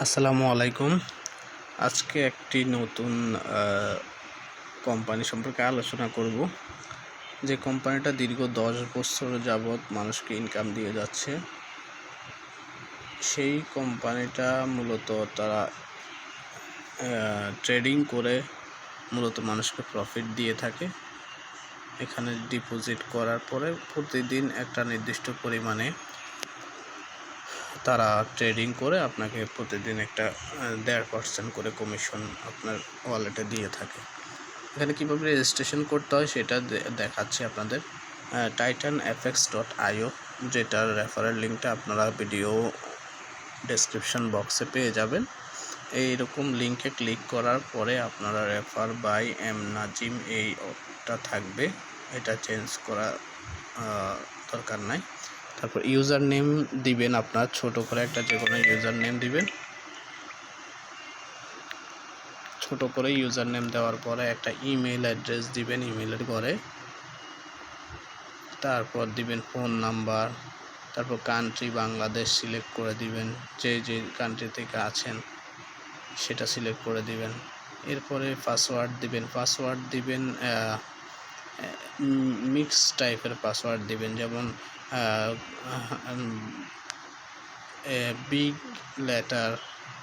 আসসালামু আলাইকুম। আজকে একটি নতুন কোম্পানি সম্পর্কে আলোচনা করব, যে কোম্পানিটা দীর্ঘ 10 বছর যাবৎ মানুষকে ইনকাম দিয়ে যাচ্ছে। সেই কোম্পানিটা মূলত তারা ট্রেডিং করে মূলত মানুষকে প্রফিট দিয়ে থাকে। এখানে ডিপোজিট করার পরে প্রতিদিন একটা নির্দিষ্ট পরিমাণে তারা ট্রেডিং করে আপনাকে প্রতিদিন একটা 1.5% করে কমিশন আপনার ওয়ালেটে দিয়ে থাকে। এখানে কীভাবে রেজিস্ট্রেশন করতে হয় সেটা দেখাচ্ছি আপনাদের। titanfx.io, যেটার রেফারেল লিঙ্কটা আপনারা ভিডিও ডেসক্রিপশন বক্সে পেয়ে যাবেন। এইরকম লিঙ্কে ক্লিক করার পরে আপনারা রেফার বাই এম নাজিম এইটা থাকবে, এটা চেঞ্জ করা দরকার নাই। তারপর ইউজার নেম দিবেন, আপনার ছোট করে একটা যে কোনো ইউজার নেম দিবেন। ছোট করে ইউজার নেম দেওয়ার পরে একটা ইমেল অ্যাড্রেস দিবেন ইমেলের ঘরে। তারপর দিবেন ফোন নাম্বার, তারপর কান্ট্রি বাংলাদেশ সিলেক্ট করে দিবেন, যে কান্ট্রি থেকে আছেন সেটা সিলেক্ট করে দিবেন। এরপরে পাসওয়ার্ড দিবেন মিক্স টাইপের পাসওয়ার্ড দিবেন, যেমন বিগ লেটার,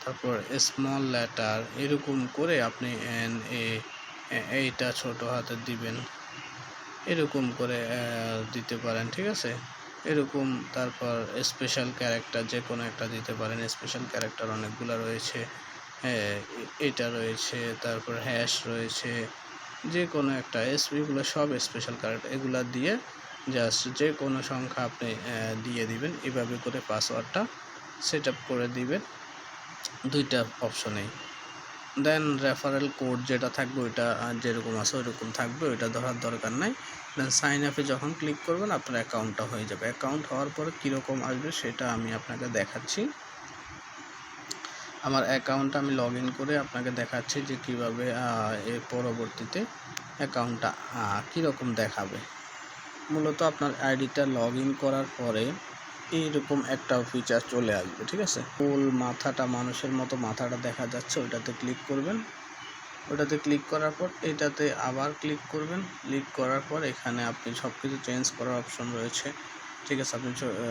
তারপর স্মল লেটার, এরকম করে আপনি এইটা ছোট হাতে দিবেন, এরকম করে দিতে পারেন, ঠিক আছে। এরকম তারপর স্পেশাল ক্যারেক্টার যে কোনো একটা দিতে পারেন। স্পেশাল ক্যারেক্টার অনেকগুলো রয়েছে, এটা রয়েছে, তারপর হ্যাশ রয়েছে, যে কোনো একটা এগুলো সব স্পেশাল ক্যারেক্টার, এগুলা দিয়ে জাস্ট যে কোনো সংখ্যা আপনি দিয়ে দিবেন। এভাবে করে পাসওয়ার্ডটা সেট আপ করে দিবেন দুইটা অপশনেই। দেন রেফারেল কোড যেটা থাকবে ওইটা যেরকম আছে ওইরকম থাকবে, ওইটা ধরার দরকার নাই। দেন সাইন আপে যখন ক্লিক করবেন আপনার অ্যাকাউন্টটা হয়ে যাবে। অ্যাকাউন্ট হওয়ার পরে কীরকম আসবে সেটা আমি আপনাকে দেখাচ্ছি। আমার অ্যাকাউন্টটা আমি লগ ইন করে আপনাকে দেখাচ্ছি যে কীভাবে এর পরবর্তীতে অ্যাকাউন্টটা কীরকম দেখাবে। মূলত আপনার আইডিটা লগ ইন করার পরে এইরকম একটা ফিচার চলে আসবে, ঠিক আছে। ফুল মাথাটা মানুষের মতো মাথাটা দেখা যাচ্ছে, ওইটাতে ক্লিক করবেন। ওটাতে ক্লিক করার পর এটাতে আবার ক্লিক করবেন। ক্লিক করার পর এখানে আপনি সব কিছু চেঞ্জ করার অপশন রয়েছে, ঠিক আছে। আপনি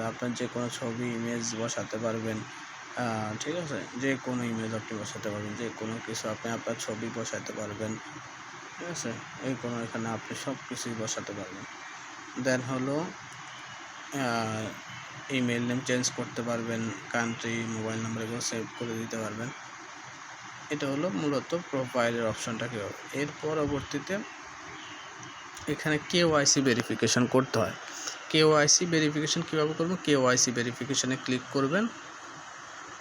আপনার যে কোনো ছবি ইমেজ বসাতে পারবেন, ঠিক আছে। যে কোনো ইমেজ আপনি বসাতে পারবেন, যে কোনো কিছু আপনি আপনার ছবি বসাতে পারবেন, ঠিক আছে। এই কোনো এখানে আপনি সব কিছুই বসাতে পারবেন। দেন হলো ইমেল নেম চেঞ্জ করতে পারবেন, কান্ট্রি, মোবাইল নাম্বার এগুলো সেভ করে দিতে পারবেন। এটা হলো মূলত প্রোফাইলের অপশনটা কী হবে। এর পরবর্তীতে এখানে কেওআইসি ভেরিফিকেশন করতে হয়। কেওআইসি ভেরিফিকেশন কীভাবে করবেন? কেওআইসি ভেরিফিকেশনে ক্লিক করবেন।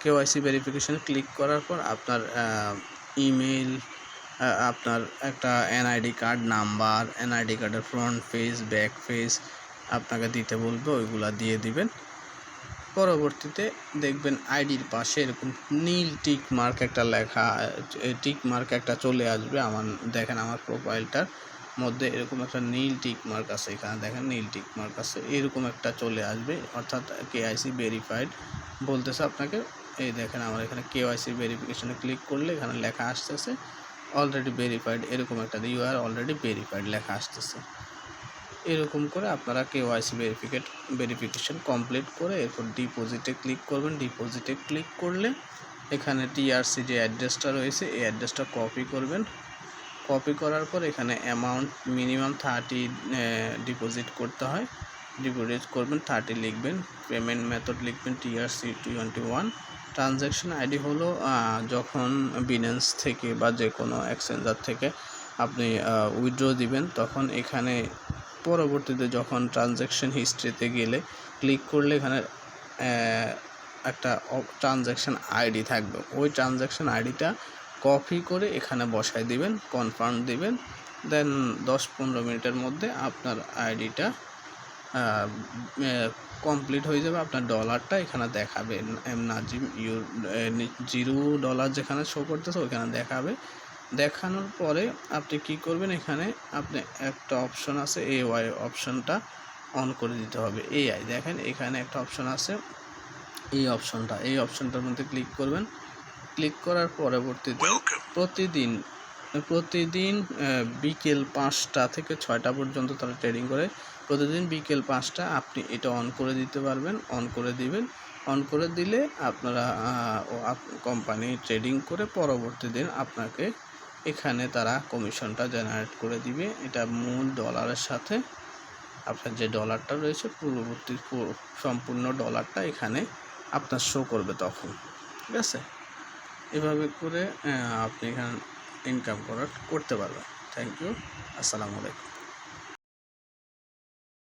কেওআইসি ভেরিফিকেশনে ক্লিক করার পর আপনার ইমেল, আপনার একটা এনআইডি কার্ড নাম্বার, এনআইডি কার্ডের ফ্রন্ট পেজ ব্যাক পেজ আপনাকে দিতে বলবে, ওইগুলা দিয়ে দিবেন। পরবর্তীতে দেখবেন আইডির পাশে এরকম নীল টিক মার্ক একটা লেখা, টিক মার্ক একটা চলে আসবে। দেখেন আমার প্রোফাইলটার মধ্যে এরকম একটা নীল টিক মার্ক আছে, এখানে দেখেন নীল টিক মার্ক আছে, এরকম একটা চলে আসবে, অর্থাৎ কেআইসি ভেরিফাইড বলতেছে আপনাকে। এই দেখেন আমার এখানে কেওআইসি ভেরিফিকেশনে ক্লিক করলে এখানে লেখা আসতেছে অলরেডি ভেরিফাইড, এরকম একটা ইউ আর অলরেডি ভেরিফাইড লেখা আসতেছে। এরকম করে আপনারা কেওআইসি ভেরিফিকেশন কমপ্লিট করে এরপর ডিপোজিটে ক্লিক করবেন। ডিপোজিটে ক্লিক করলে এখানে টিআরসি যে অ্যাড্রেসটা রয়েছে এই অ্যাড্রেসটা কপি করবেন। কপি করার পর এখানে অ্যামাউন্ট মিনিমাম 30 ডিপোজিট করতে হয়, ডিপোজিট করবেন 30 লিখবেন। পেমেন্ট মেথড লিখবেন TRC21। ট্রানজ্যাকশন আইডি হলো যখন বিনেন্স থেকে বা যে কোনো এক্সচেঞ্জার থেকে আপনি উইথড্র দিবেন, তখন এখানে পরবর্তীতে যখন ট্রানজ্যাকশন হিস্ট্রিতে গেলে ক্লিক করলে এখানে একটা ট্রানজ্যাকশন আইডি থাকবে, ওই ট্রানজ্যাকশন আইডিটা কপি করে এখানে বসায় দিবেন, কনফার্ম দিবেন। দেন 10-15 মিনিটের মধ্যে আপনার আইডিটা কমপ্লিট হয়ে যাবে। আপনার ডলারটা এখানে দেখাবে, এম নাজিম $0 যেখানে শো করতেছে ওইখানে দেখাবে। দেখানোর পরে আপনি কি করবেন, এখানে আপনি একটা অপশন আছে এআই, অপশনটা অন করে দিতে হবে। দেখেন এখানে একটা অপশন আছে, এই অপশনটার মধ্যে ক্লিক করবেন। ক্লিক করার পরবর্তীতে প্রতিদিন বিকেল 5টা থেকে 6টা পর্যন্ত তারা ট্রেডিং করে। প্রতিদিন বিকেল 5টা আপনি এটা অন করে দিতে পারবেন, অন করে দিবেন। অন করে দিলে আপনারা কোম্পানি ট্রেডিং করে পরবর্তী দিন আপনাকে এখানে তারা কমিশনটা জেনারেট করে দিবে। এটা মূল ডলারের সাথে আপনার যে ডলারটা রয়েছে সম্পূর্ণ ডলারটা এখানে আপনার শো করবে তখন। ঠিক আছে, এভাবে করে আপনি এখানে ইনকাম করতে পারবেন। থ্যাংক ইউ, আসসালামু আলাইকুম।